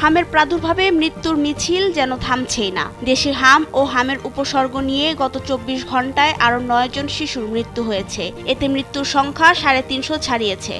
হামের প্রাদুর্ভাবে মৃত্যুর মিছিল যেন থামছেই না। দেশে হাম ও হামের উপসর্গ নিয়ে গত ২৪ ঘন্টায় আরও ৯ জন শিশুর মৃত্যু হয়েছে। এতে মৃত্যুর সংখ্যা ৩৫০ ছাড়িয়েছে।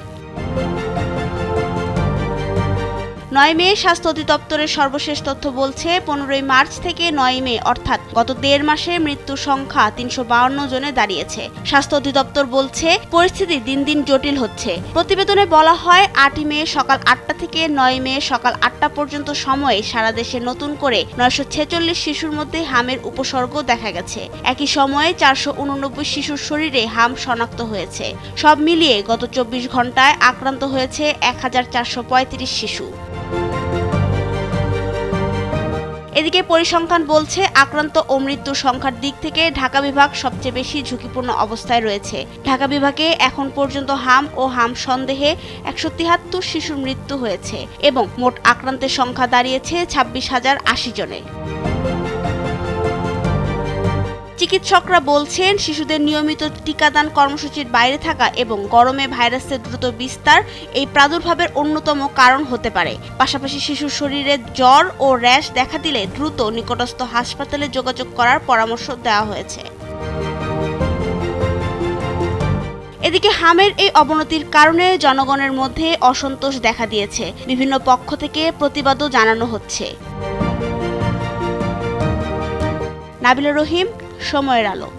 ৯ মে স্বাস্থ্য অধিদপ্তরের সর্বশেষ তথ্য বলছে ১৫ মার্চ থেকে ৯ মে অর্থাৎ গত ১.৫ মাসে মৃত্যুর সংখ্যা ৩৫২ জনে দাঁড়িয়েছে। স্বাস্থ্য অধিদপ্তর বলছে পরিস্থিতি দিন দিন জটিল হচ্ছে। প্রতিবেদনে বলা হয় ৮ মে সকাল ৮টা থেকে ৯ মে সকাল ৮টা পর্যন্ত সময়ে সারা দেশে নতুন করে ৯৪৬ শিশুর মধ্যে হামের উপসর্গ দেখা গেছে। একই সময়ে ৪৮৯ শিশুর শরীরে হাম শনাক্ত হয়েছে। সব মিলিয়ে গত ২৪ ঘন্টায় আক্রান্ত হয়েছে ১৪৩৫ শিশু। এদিকে পরিসংখ্যান বলছে আক্রান্ত ও মৃত্যুর সংখ্যার দিক থেকে ঢাকা বিভাগ সবচেয়ে বেশি ঝুঁকিপূর্ণ অবস্থায় রয়েছে। ঢাকা বিভাগে এখন পর্যন্ত হাম ও হাম সন্দেহে ১৭৩ শিশুর মৃত্যু হয়েছে এবং মোট আক্রান্তের সংখ্যা দাঁড়িয়েছে ২৬,০৮০ জনে। চিকিৎসকরা বলছেন শিশুদের নিয়মিত টিকাদান কর্মসূচির বাইরে থাকা এবং গরমে ভাইরাসের দ্রুত বিস্তার এই প্রাদুর্ভাবের অন্যতম কারণ হতে পারে। পাশাপাশি শিশুর শরীরে জ্বর ও র্যাশ দেখা দিলে দ্রুত নিকটস্থ হাসপাতালে যোগাযোগ করার পরামর্শ দেওয়া হয়েছে। এদিকে হামের এই অবনতির কারণে জনগণের মধ্যে অসন্তোষ দেখা দিয়েছে। বিভিন্ন পক্ষ থেকে প্রতিবাদও জানানো হচ্ছে। নাবিলা রহিম, সময়ের আলো।